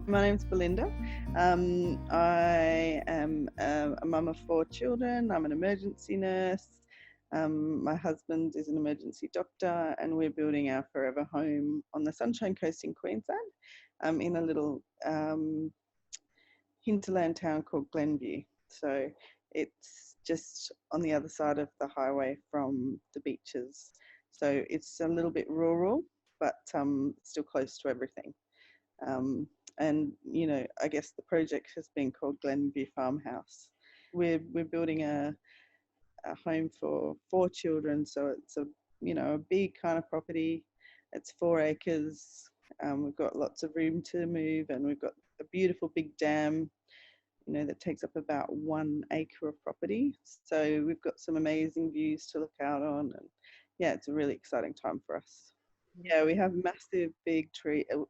My name's Belinda. I am a mum of 4 children. I'm an emergency nurse. My husband is an emergency doctor, and we're building our forever home on the Sunshine Coast in Queensland, in a little hinterland town called Glenview. So it's just on the other side of the highway from the beaches. So it's a little bit rural, but still close to everything. And I guess the project has been called Glenview Farmhouse. We're building a home for 4 children, so it's a big kind of property. It's 4 acres. We've got lots of room to move, and we've got a beautiful big dam, that takes up about 1 acre of property. So we've got some amazing views to look out on, and yeah, it's a really exciting time for us. Yeah, we have massive, big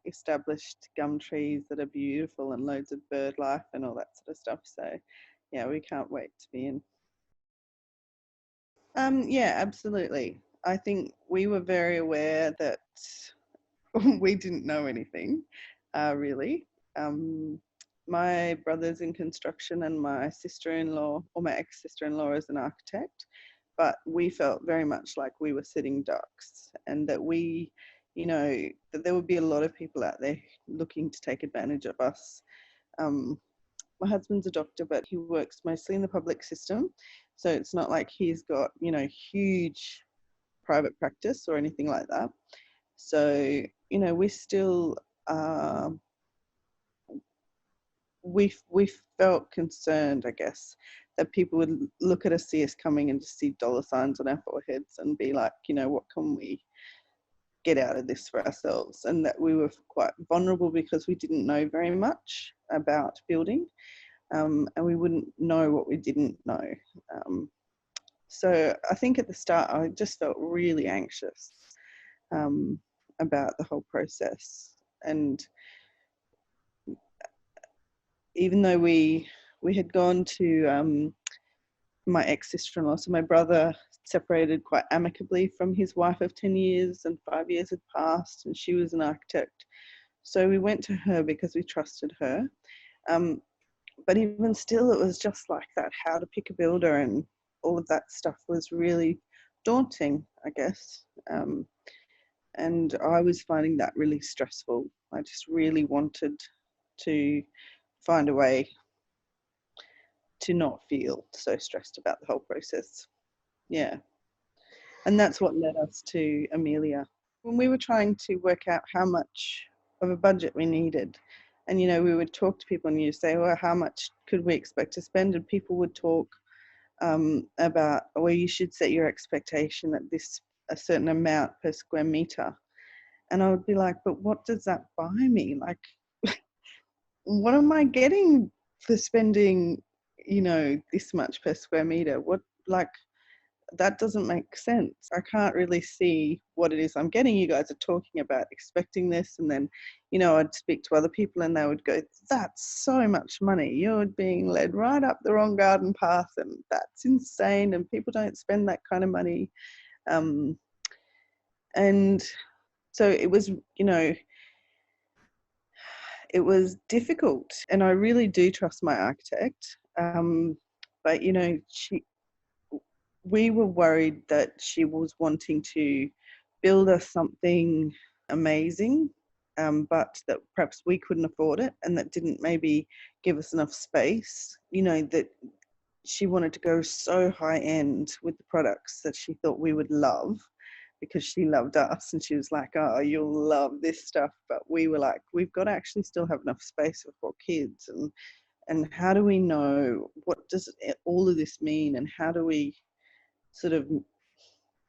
established gum trees that are beautiful, and loads of bird life and all that sort of stuff. So, yeah, we can't wait to be in. Yeah, absolutely. I think we were very aware that we didn't know anything, really. My brother's in construction, and my sister-in-law, or my ex-sister-in-law, is an architect. But we felt very much like we were sitting ducks, and that that there would be a lot of people out there looking to take advantage of us. My husband's a doctor, but he works mostly in the public system. So it's not like he's got, huge private practice or anything like that. So, we still, we felt concerned, I guess, that people would look at us, see us coming, and just see dollar signs on our foreheads and be like, what can we get out of this for ourselves? And that we were quite vulnerable because we didn't know very much about building, and we wouldn't know what we didn't know. So I think at the start I just felt really anxious about the whole process. And even though we had gone to my ex-sister-in-law, so my brother separated quite amicably from his wife of 10 years, and 5 years had passed, and she was an architect. So we went to her because we trusted her. But even still, it was just like that, how to pick a builder and all of that stuff was really daunting, I guess. And I was finding that really stressful. I just really wanted to find a way to not feel so stressed about the whole process. Yeah. And that's what led us to Amelia. When we were trying to work out how much of a budget we needed, and we would talk to people, and you say, well, how much could we expect to spend? And people would talk about, well, you should set your expectation at a certain amount per square meter. And I would be like, but what does that buy me? Like, what am I getting for spending, this much per square meter? That doesn't make sense. I can't really see what it is I'm getting. You guys are talking about expecting this, and then, I'd speak to other people and they would go, that's so much money. You're being led right up the wrong garden path, and that's insane, and people don't spend that kind of money. And so it was, it was difficult, and I really do trust my architect. But, we were worried that she was wanting to build us something amazing, but that perhaps we couldn't afford it, and that didn't maybe give us enough space. That she wanted to go so high end with the products that she thought we would love, because she loved us, and she was like, oh, you'll love this stuff. But we were like, we've got to actually still have enough space for 4 kids, and how do we know, what does all of this mean, and how do we sort of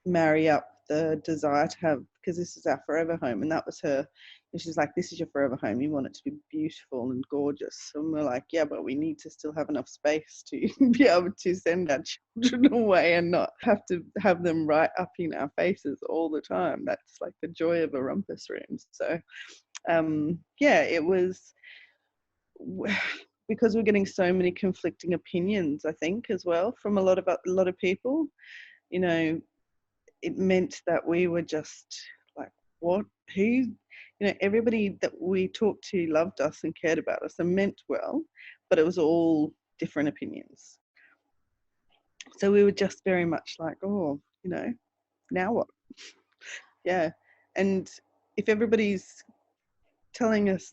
marry up the desire to have, because this is our forever home, and that was her. And she's like, this is your forever home, you want it to be beautiful and gorgeous. And we're like, yeah, but we need to still have enough space to be able to send our children away and not have to have them right up in our faces all the time. That's like the joy of a rumpus room. So yeah, it was, because we're getting so many conflicting opinions, I think, as well, from a lot of people. It meant that we were just like, what, who everybody that we talked to loved us and cared about us and meant well, but it was all different opinions. So we were just very much like, oh, now what? Yeah. And if everybody's telling us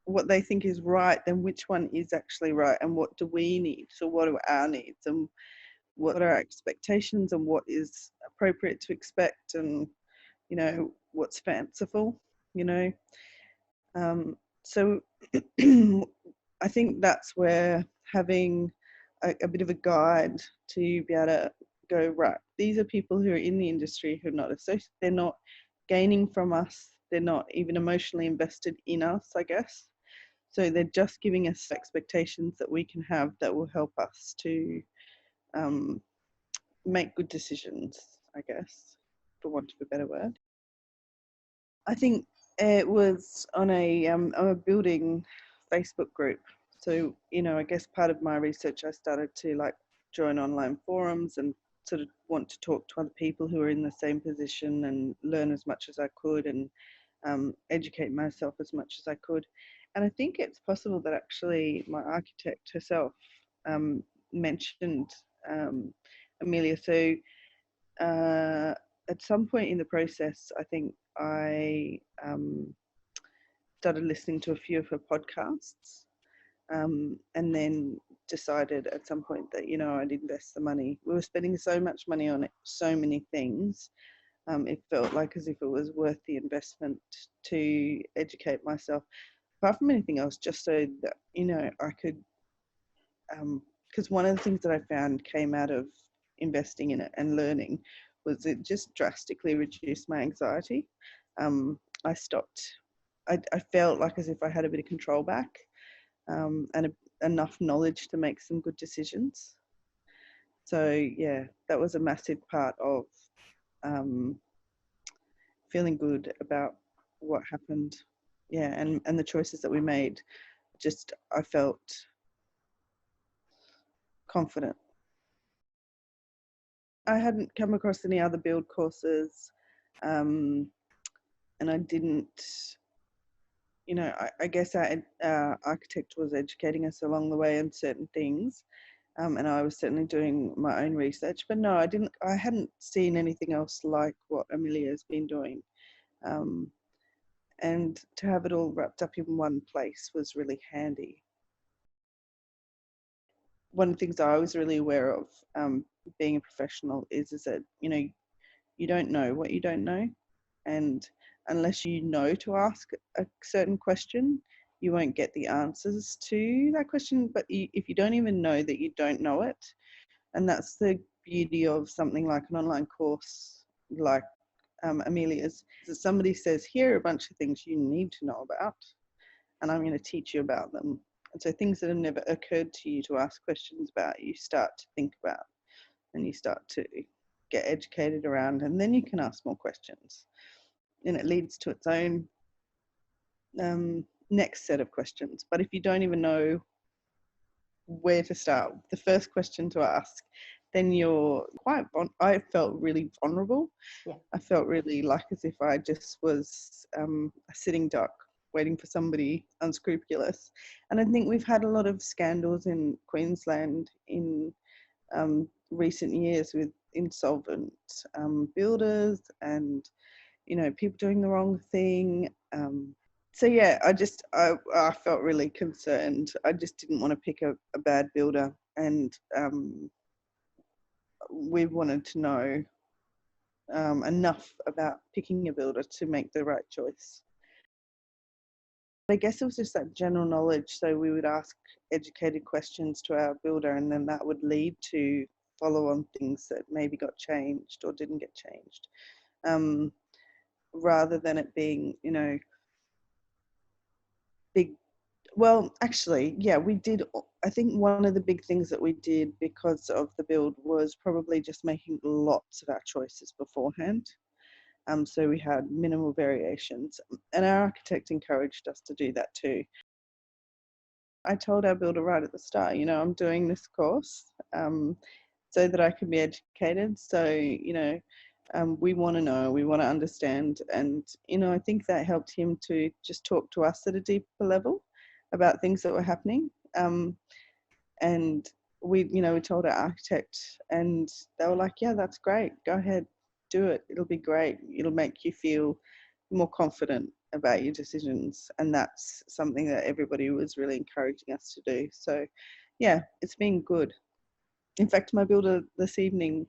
what they think is right, then which one is actually right, and what do we need? So what are our needs, and what are our expectations, and what is appropriate to expect, and what's fanciful, so I think that's where having a bit of a guide to be able to go, right, these are people who are in the industry who are not associated, they're not gaining from us, they're not even emotionally invested in us, I guess. So they're just giving us expectations that we can have that will help us to make good decisions, I guess, for want of a better word. I think it was on a building Facebook group. So, I guess part of my research, I started to join online forums and sort of want to talk to other people who are in the same position and learn as much as I could, and educate myself as much as I could. And I think it's possible that actually my architect herself mentioned Amelia. So at some point in the process, I think I started listening to a few of her podcasts, and then decided at some point that I'd invest the money. We were spending so much money on it, so many things. It felt like as if it was worth the investment to educate myself, apart from anything else, just so that I could. Because one of the things that I found came out of investing in it and learning was it just drastically reduced my anxiety. I stopped. I felt like as if I had a bit of control back, and enough knowledge to make some good decisions. So yeah, that was a massive part of feeling good about what happened. Yeah, and the choices that we made. Just I felt confident. I hadn't come across any other build courses, and I didn't. I guess our architect was educating us along the way on certain things, and I was certainly doing my own research. But no, I hadn't seen anything else like what Amelia has been doing, and to have it all wrapped up in one place was really handy. One of the things I was really aware of, being a professional, is that you don't know what you don't know, and unless you know to ask a certain question, you won't get the answers to that question. But if you don't even know that you don't know it, and that's the beauty of something like an online course like Amelia's, that somebody says, here are a bunch of things you need to know about, and I'm going to teach you about them. And so things that have never occurred to you to ask questions about, you start to think about, and you start to get educated around, and then you can ask more questions. And it leads to its own next set of questions. But if you don't even know where to start, the first question to ask, then you're I felt really vulnerable. Yeah. I felt really like as if I just was a sitting duck waiting for somebody unscrupulous. And I think we've had a lot of scandals in Queensland in recent years with insolvent builders and people doing the wrong thing. So yeah, I felt really concerned. I just didn't want to pick a bad builder, and we wanted to know enough about picking a builder to make the right choice. I guess it was just that general knowledge. So we would ask educated questions to our builder, and then that would lead to follow-on things that maybe got changed or didn't get changed, rather than it being, big. Well, actually, yeah, we did. I think one of the big things that we did because of the build was probably just making lots of our choices beforehand. So we had minimal variations, and our architect encouraged us to do that too. I told our builder right at the start, I'm doing this course so that I can be educated. So, We want to know, we want to understand. And, you know, I think that helped him to just talk to us at a deeper level about things that were happening. And we, you know, we told our architect and they were like, yeah, that's great. Go ahead, do it. It'll be great. It'll make you feel more confident about your decisions. And that's something that everybody was really encouraging us to do. So yeah, it's been good. In fact, my builder this evening,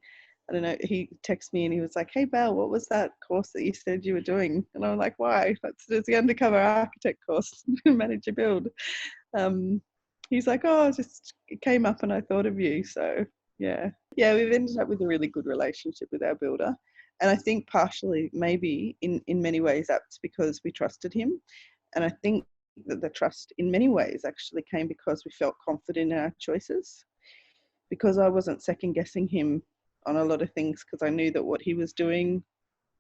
I don't know, he texted me and he was like, hey, Belle, what was that course that you said you were doing? And I'm like, why? It's the Undercover Architect course, manage your build. He's like, oh, it came up and I thought of you. So yeah. Yeah, we've ended up with a really good relationship with our builder. And I think partially, maybe in many ways, that's because we trusted him. And I think that the trust in many ways actually came because we felt confident in our choices, because I wasn't second guessing him on a lot of things, because I knew that what he was doing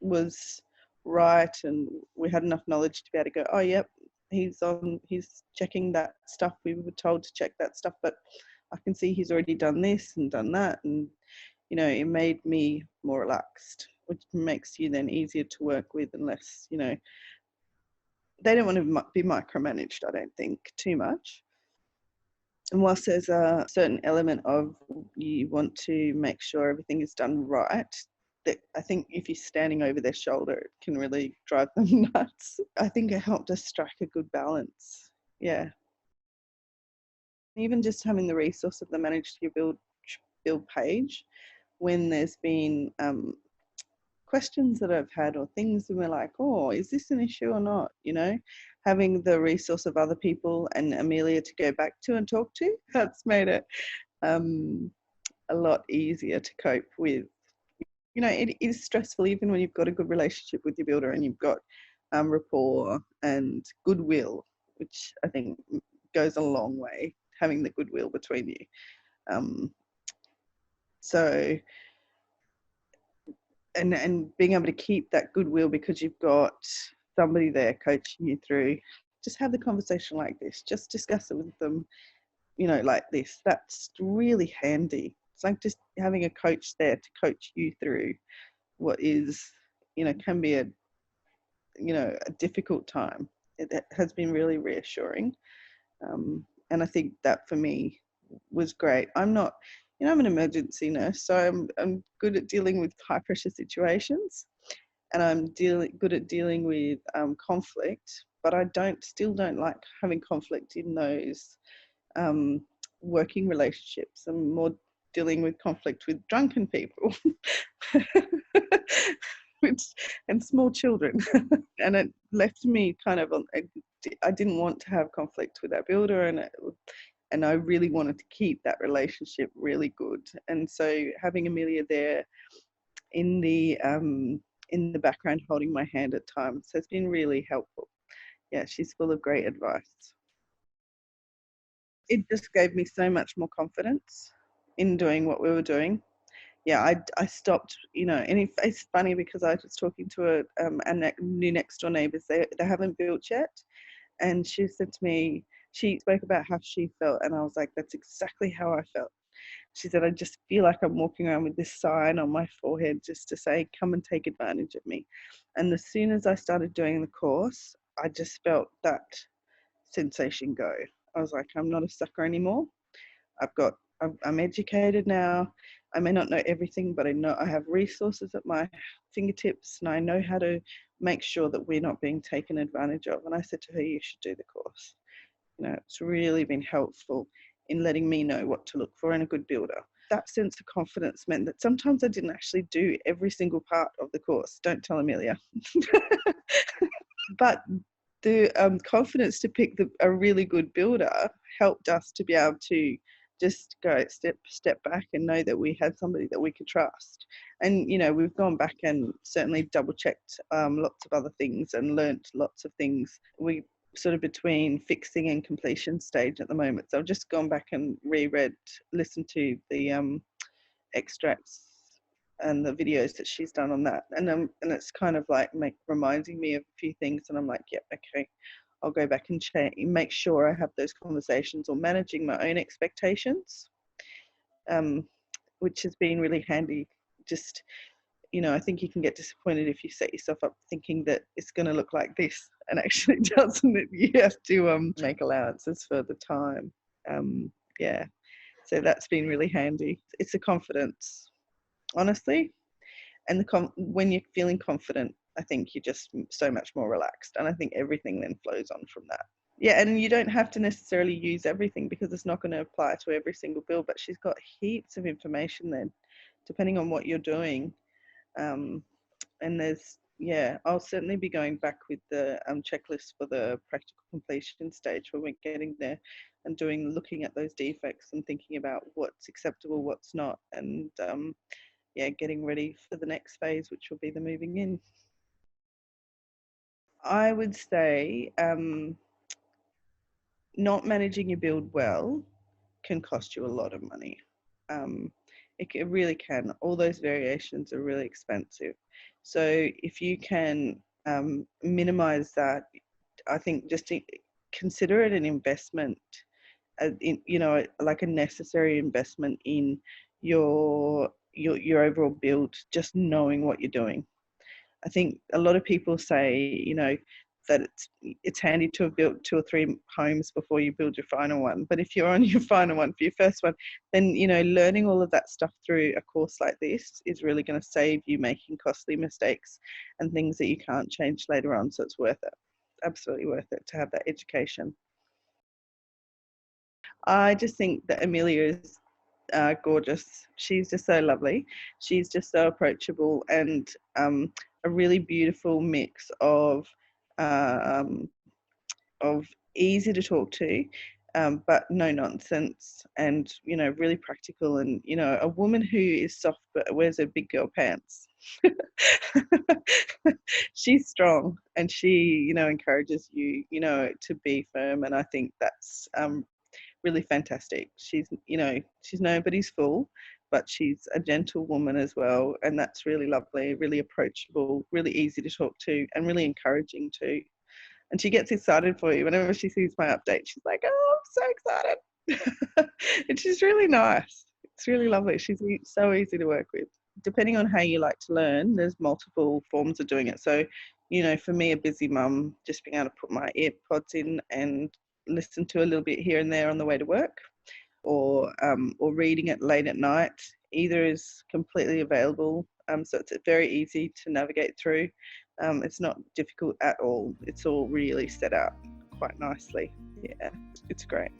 was right, and we had enough knowledge to be able to go, oh yep, he's checking that stuff, we were told to check that stuff, but I can see he's already done this and done that. And you know, it made me more relaxed, which makes you then easier to work with, and less, you know, they don't want to be micromanaged, I don't think, too much. And whilst there's a certain element of you want to make sure everything is done right, that I think if you're standing over their shoulder, it can really drive them nuts. I think it helped us strike a good balance. Yeah. Even just having the resource of the manage your build page, when there's been questions that I've had or things and we're like, oh, is this an issue or not? You know, having the resource of other people and Amelia to go back to and talk to, that's made it a lot easier to cope with. You know, it is stressful even when you've got a good relationship with your builder and you've got rapport and goodwill, which I think goes a long way, having the goodwill between you. So and being able to keep that goodwill because you've got somebody there coaching you through, just have the conversation like this, just discuss it with them, you know, like this. That's really handy. It's like just having a coach there to coach you through what is, you know, can be a, you know, a difficult time. It has been really reassuring. And I think that for me was great. I'm not, you know, I'm an emergency nurse, so I'm good at dealing with high pressure situations, and I'm good at dealing with conflict, but I still don't like having conflict in those working relationships. I'm more dealing with conflict with drunken people and small children. And it left me kind of, I didn't want to have conflict with our builder, and I really wanted to keep that relationship really good. And so having Amelia there in the background holding my hand at times has been really helpful. Yeah, she's full of great advice. It just gave me so much more confidence in doing what we were doing. Yeah, I stopped, you know, and it's funny because I was talking to a new next door neighbours. They haven't built yet, and she said to me, she spoke about how she felt, and I was like, that's exactly how I felt. She said, I just feel like I'm walking around with this sign on my forehead just to say, come and take advantage of me. And as soon as I started doing the course, I just felt that sensation go. I was like, I'm not a sucker anymore. I'm educated now. I may not know everything, but I know I have resources at my fingertips, and I know how to make sure that we're not being taken advantage of. And I said to her, you should do the course. You know, it's really been helpful in letting me know what to look for in a good builder. That sense of confidence meant that sometimes I didn't actually do every single part of the course. Don't tell Amelia. But the confidence to pick a really good builder helped us to be able to just go step back and know that we had somebody that we could trust. And you know, we've gone back and certainly double checked lots of other things and learnt lots of things. We sort of between fixing and completion stage at the moment, so I've just gone back and listened to the extracts and the videos that she's done on that, and it's kind of like reminding me of a few things, and I'm like, yeah, okay, I'll go back and make sure I have those conversations, or managing my own expectations, which has been really handy. Just I think you can get disappointed if you set yourself up thinking that it's going to look like this and actually doesn't. You have to make allowances for the time. Yeah, so that's been really handy. It's a confidence, honestly, and when you're feeling confident, I think you're just so much more relaxed, and I think everything then flows on from that. Yeah, and you don't have to necessarily use everything because it's not going to apply to every single bill, but she's got heaps of information then, depending on what you're doing. Um, and I'll certainly be going back with the checklist for the practical completion stage when we're getting there, and looking at those defects and thinking about what's acceptable, what's not, and getting ready for the next phase, which will be the moving in. I would say not managing your build well can cost you a lot of money. It really can. All those variations are really expensive. So if you can minimize that, I think just consider it an investment, like a necessary investment in your overall build, just knowing what you're doing. I think a lot of people say, that it's handy to have built 2 or 3 homes before you build your final one. But if you're on your final one for your first one, then, learning all of that stuff through a course like this is really going to save you making costly mistakes and things that you can't change later on. So it's worth it. Absolutely worth it to have that education. I just think that Amelia is gorgeous. She's just so lovely. She's just so approachable, and a really beautiful mix um, of easy to talk to, but no nonsense, and really practical, and a woman who is soft but wears her big girl pants. She's strong, and she encourages you to be firm, and I think that's really fantastic. She's nobody's fool, but she's a gentle woman as well, and that's really lovely, really approachable, really easy to talk to, and really encouraging too. And she gets excited for you whenever she sees my update. She's like, "Oh, I'm so excited!" And she's really nice. It's really lovely. She's so easy to work with. Depending on how you like to learn, there's multiple forms of doing it. So, for me, a busy mum, just being able to put my earpods in and listen to a little bit here and there on the way to work, or reading it late at night. Either is completely available, so it's very easy to navigate through. It's not difficult at all. It's all really set out quite nicely. Yeah, it's great.